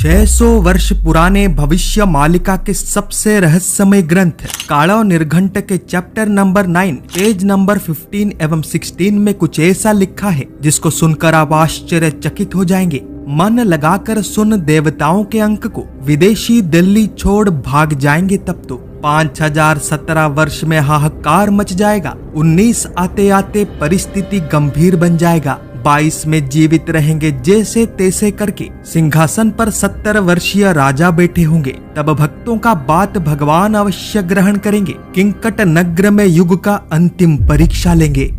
600 वर्ष पुराने भविष्य मालिका के सबसे रहस्यमय ग्रंथ कालो निर्घंट के चैप्टर नंबर 9 पेज नंबर 15 एवं 16 में कुछ ऐसा लिखा है जिसको सुनकर आप आश्चर्यचकित हो जाएंगे। मन लगाकर सुन देवताओं के अंक को, विदेशी दिल्ली छोड़ भाग जाएंगे तब तो 5017 वर्ष में हाहाकार मच जाएगा। 19 आते आते परिस्थिति गंभीर बन जाएगा। 22 में जीवित रहेंगे जैसे तैसे करके सिंहासन पर 70 वर्षीय राजा बैठे होंगे। तब भक्तों का बात भगवान अवश्य ग्रहण करेंगे। किंकट नगर में युग का अंतिम परीक्षा लेंगे।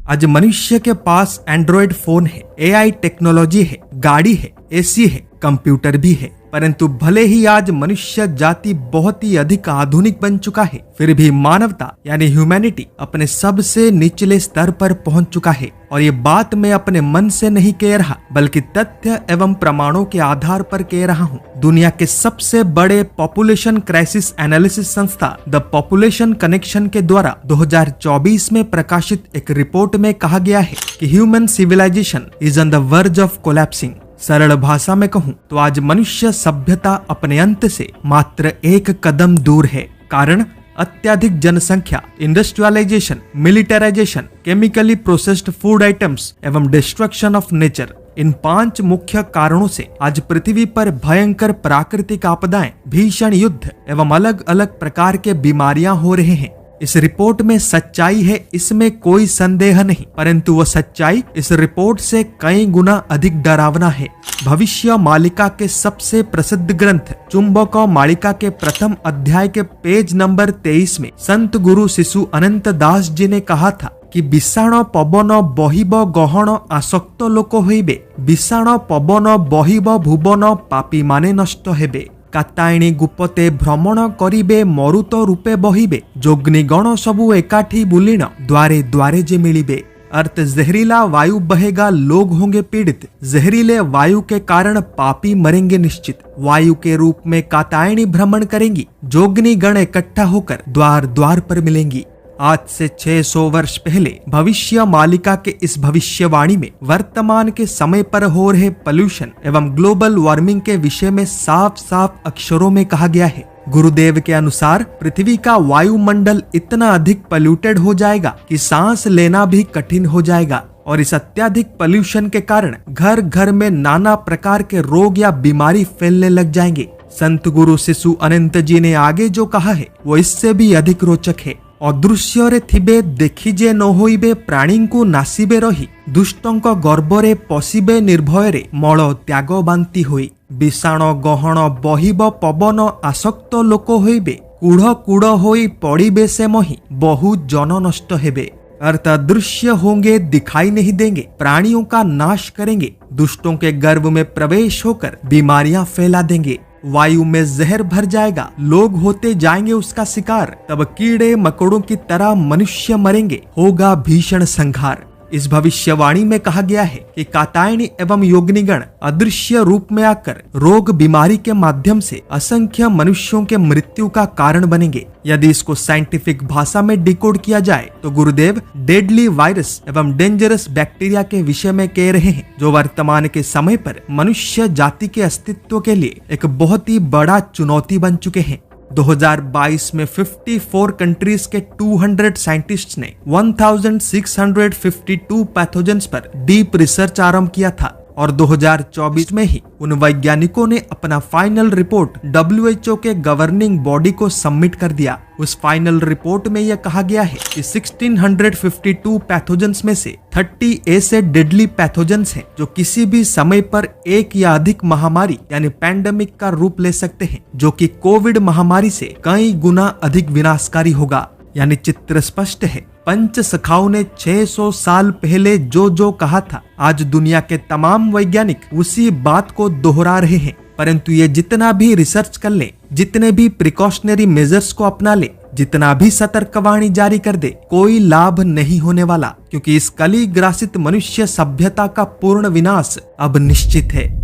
आज मनुष्य के पास एंड्रॉयड फोन है, एआई टेक्नोलॉजी है, गाड़ी है, एसी है, कंप्यूटर भी है, परंतु भले ही आज मनुष्य जाति बहुत ही अधिक आधुनिक बन चुका है, फिर भी मानवता यानी ह्यूमैनिटी अपने सबसे निचले स्तर पर पहुंच चुका है। और ये बात मैं अपने मन से नहीं कह रहा, बल्कि तथ्य एवं प्रमाणों के आधार पर कह रहा हूँ। दुनिया के सबसे बड़े पॉपुलेशन क्राइसिस एनालिसिस संस्था द पॉपुलेशन कनेक्शन के द्वारा 2024 में प्रकाशित एक रिपोर्ट में कहा गया है कि human civilisation is on the verge of collapsing. सरल भाषा में कहूँ तो आज मनुष्य सभ्यता अपने अंत से मात्र एक कदम दूर है। कारण अत्यधिक जनसंख्या, industrialisation, militarisation, chemically processed food items एवं डिस्ट्रक्शन ऑफ नेचर। इन 5 मुख्य कारणों से आज पृथ्वी पर भयंकर प्राकृतिक आपदाएं, भीषण युद्ध एवं अलग अलग प्रकार के बीमारियां हो रहे हैं। इस रिपोर्ट में सच्चाई है, इसमें कोई संदेह नहीं, परंतु वह सच्चाई इस रिपोर्ट से कई गुना अधिक डरावना है। भविष्य मालिका के सबसे प्रसिद्ध ग्रंथ चुंबक मालिका के प्रथम अध्याय के पेज नंबर 23 में संत गुरु शिशु अनंत दास जी ने कहा था कि विषाण पवन बहिब गहन आसक्त लोक होइबे, विषाण पवन बहिब भुवन पापी माने नष्ट हेबे। कातायणी गुपते भ्रमण करिबे मरुत रूपे बहिबे, जोग्निगण सबु एकाठी बुलिण द्वारे द्वारे जे मिलिबे। अर्थ जहरीला वायु बहेगा, लोग होंगे पीड़ित। जहरीले वायु के कारण पापी मरेंगे निश्चित। वायु के रूप में कातायनी भ्रमण करेंगी, जोगनी गण इकट्ठा होकर द्वार द्वार पर मिलेंगी। आज से 600 वर्ष पहले भविष्य मालिका के इस भविष्यवाणी में वर्तमान के समय पर हो रहे पोल्यूशन एवं ग्लोबल वार्मिंग के विषय में साफ साफ अक्षरों में कहा गया है। गुरुदेव के अनुसार पृथ्वी का वायुमंडल इतना अधिक पोल्यूटेड हो जाएगा कि सांस लेना भी कठिन हो जाएगा। और इस अत्यधिक पोल्यूशन के कारण घर घर में नाना प्रकार के रोग या बीमारी फैलने लग जाएंगे। संत गुरु शिशु अनंत जी ने आगे जो कहा है वो इससे भी अधिक रोचक है। अदृश्य थिबे देखिजे न होइबे, प्राणी को नासिबे रही, दुष्टंक गर्भरे पशिबे निर्भୟରେ, मल त्याग बांति होई। विषाण गहन बहिब पवन आसक्त लोक होइबे, कूढ़ कूढ़ होई पड़िबे से मही, बहु जन नष्ट हेबे। अर्थ अदृश्य होंगे, दिखाई नहीं देंगे, प्राणियों का नाश करेंगे, दुष्टों के गर्भ में प्रवेश होकर बीमारियां फैला देंगे। वायु में जहर भर जाएगा, लोग होते जाएंगे उसका शिकार। तब कीड़े मकोड़ों की तरह मनुष्य मरेंगे, होगा भीषण संहार। इस भविष्यवाणी में कहा गया है कि कातायनी एवं योगिनीगण अदृश्य रूप में आकर रोग बीमारी के माध्यम से असंख्य मनुष्यों के मृत्यु का कारण बनेंगे। यदि इसको साइंटिफिक भाषा में डिकोड किया जाए तो गुरुदेव डेडली वायरस एवं डेंजरस बैक्टीरिया के विषय में कह रहे हैं, जो वर्तमान के समय पर मनुष्य जाति के अस्तित्व के लिए एक बहुत ही बड़ा चुनौती बन चुके हैं। 2022 में 54 कंट्रीज के 200 साइंटिस्ट्स ने 1652 पैथोजेंस पर डीप रिसर्च आरंभ किया था। और 2024 में ही उन वैज्ञानिकों ने अपना फाइनल रिपोर्ट WHO के गवर्निंग बॉडी को सबमिट कर दिया। उस फाइनल रिपोर्ट में यह कहा गया है कि 1652 पैथोजेंस में से 30 ऐसे डेडली पैथोजेंस हैं जो किसी भी समय पर एक या अधिक महामारी यानी पैंडेमिक का रूप ले सकते हैं, जो कि कोविड महामारी से कई गुना अधिक विनाशकारी होगा। यानी चित्र स्पष्ट है, पंच सखाओं ने 600 साल पहले जो कहा था, आज दुनिया के तमाम वैज्ञानिक उसी बात को दोहरा रहे हैं। परंतु ये जितना भी रिसर्च कर ले, जितने भी प्रिकॉशनरी मेजर्स को अपना ले, जितना भी सतर्कवाणी जारी कर दे, कोई लाभ नहीं होने वाला, क्योंकि इस कली ग्रासित मनुष्य सभ्यता का पूर्ण विनाश अब निश्चित है।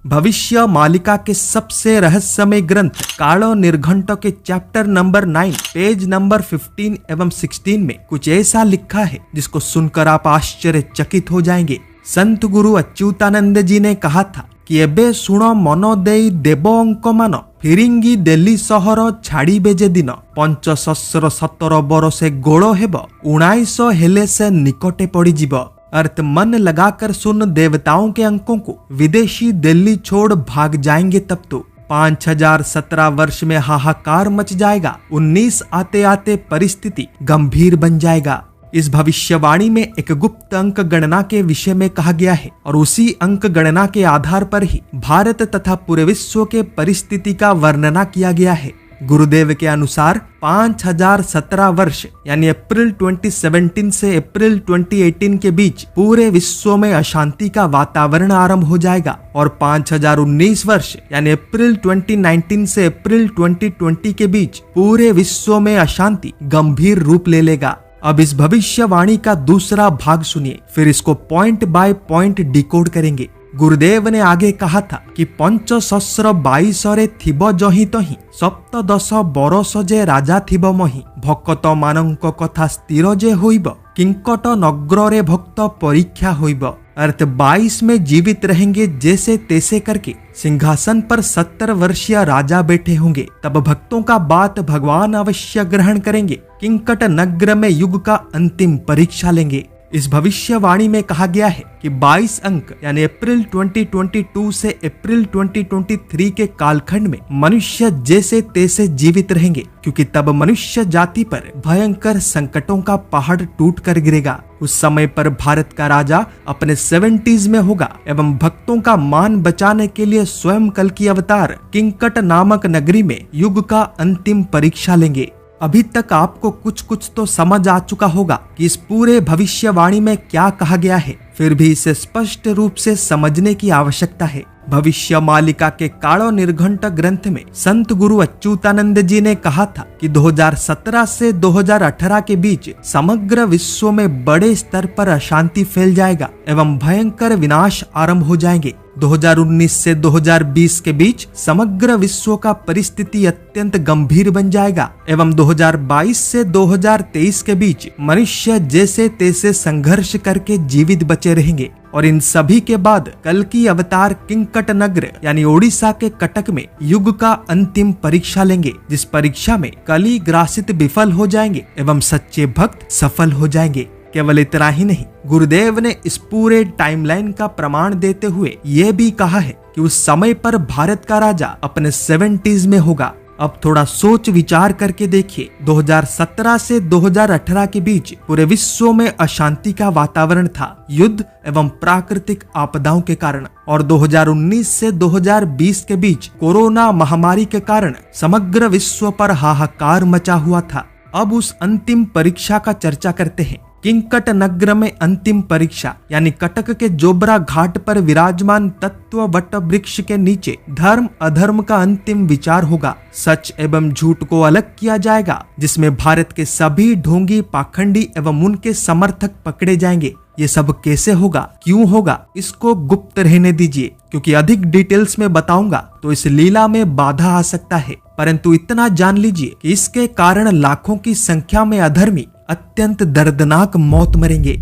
भविष्य मालिका के सबसे रहस्यमय ग्रंथ कालो निर्घंट के चैप्टर नंबर 9 पेज नंबर 15 एवं 16 में कुछ ऐसा लिखा है जिसको सुनकर आप आश्चर्यचकित हो जाएंगे। संत गुरु अच्युतानंद जी ने कहा था कि एबे सुण मन देई देव अंक मान फिरिंगी दिल्ली सहर छाड़िबे जे दिन 517 बरसे गोड़ हेब 19 हेले से निकटे पड़ीजिब। अर्थ मन लगाकर सुन देवताओं के अंकों को, विदेशी दिल्ली छोड़ भाग जाएंगे तब तो 5017 वर्ष में हाहाकार मच जाएगा। 19 आते आते परिस्थिति गंभीर बन जाएगा। इस भविष्यवाणी में एक गुप्त अंक गणना के विषय में कहा गया है और उसी अंक गणना के आधार पर ही भारत तथा पूरे विश्व के परिस्थिति का वर्णना किया गया है। गुरुदेव के अनुसार 5017 वर्ष यानी अप्रैल 2017 से अप्रैल 2018 के बीच पूरे विश्व में अशांति का वातावरण आरंभ हो जाएगा और 5019 वर्ष यानी अप्रैल 2019 से अप्रैल 2020 के बीच पूरे विश्व में अशांति गंभीर रूप ले लेगा। अब इस भविष्यवाणी का दूसरा भाग सुनिए, फिर इसको पॉइंट बाय पॉइंट डिकोड करेंगे। गुरुदेव ने आगे कहा था कि 522 थिब जही तही 17 बरस जे राजा थिब मही भक्त मानक कथा स्थिर जे होइब किंकट नगर रे भक्त परीक्षा होइब। अर्थ 22 में जीवित रहेंगे जैसे तैसे करके सिंहासन पर 70 वर्षीय राजा बैठे होंगे, तब भक्तों का बात भगवान अवश्य ग्रहण करेंगे। किंकट नगर में युग का अंतिम परीक्षा लेंगे। इस भविष्यवाणी में कहा गया है कि 22 अंक यानी अप्रैल 2022 से अप्रैल 2023 के कालखंड में मनुष्य जैसे तैसे जीवित रहेंगे, क्योंकि तब मनुष्य जाति पर भयंकर संकटों का पहाड़ टूट कर गिरेगा। उस समय पर भारत का राजा अपने 70s में होगा एवं भक्तों का मान बचाने के लिए स्वयं कल की अवतार किंकट नामक नगरी में युग का अंतिम परीक्षा लेंगे। अभी तक आपको कुछ कुछ तो समझ आ चुका होगा कि इस पूरे भविष्यवाणी में क्या कहा गया है, फिर भी इसे स्पष्ट रूप से समझने की आवश्यकता है। भविष्य मालिका के कालो निर्घंट ग्रंथ में संत गुरु अच्युतानंद जी ने कहा था कि 2017 से 2018 के बीच समग्र विश्व में बड़े स्तर पर अशांति फैल जाएगा एवं भयंकर विनाश आरंभ हो जाएंगे। 2019 से 2020 के बीच समग्र विश्व का परिस्थिति अत्यंत गंभीर बन जाएगा एवं 2022 से 2023 के बीच मनुष्य जैसे तैसे संघर्ष करके जीवित बचे रहेंगे। और इन सभी के बाद कल की अवतार किंकट नगर यानी ओडिशा के कटक में युग का अंतिम परीक्षा लेंगे, जिस परीक्षा में कली ग्रासित विफल हो जाएंगे एवं सच्चे भक्त सफल हो जाएंगे। केवल इतना ही नहीं, गुरुदेव ने इस पूरे टाइमलाइन का प्रमाण देते हुए यह भी कहा है कि उस समय पर भारत का राजा अपने 70s में होगा। अब थोड़ा सोच विचार करके देखिए, 2017 से 2018 के बीच पूरे विश्व में अशांति का वातावरण था युद्ध एवं प्राकृतिक आपदाओं के कारण, और 2019 से 2020 के बीच कोरोना महामारी के कारण समग्र विश्व पर हाहाकार मचा हुआ था। अब उस अंतिम परीक्षा का चर्चा करते हैं। किंकट नगर में अंतिम परीक्षा यानी कटक के जोबरा घाट पर विराजमान तत्व वट वृक्ष के नीचे धर्म अधर्म का अंतिम विचार होगा। सच एवं झूठ को अलग किया जाएगा, जिसमें भारत के सभी ढोंगी पाखंडी एवं उनके समर्थक पकड़े जाएंगे। ये सब कैसे होगा, क्यों होगा, इसको गुप्त रहने दीजिए, क्योंकि अधिक डिटेल्स में बताऊंगा तो इस लीला में बाधा आ सकता है। परंतु इतना जान लीजिए कि इसके कारण लाखों की संख्या में अधर्मी अत्यंत दर्दनाक मौत मरेंगे।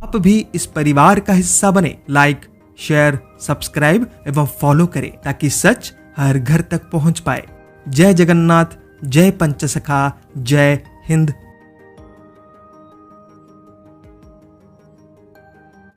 आप भी इस परिवार का हिस्सा बने। लाइक, शेयर, सब्सक्राइब एवं फॉलो करें ताकि सच हर घर तक पहुंच पाए। जय जगन्नाथ, जय पंचसखा, जय हिंद।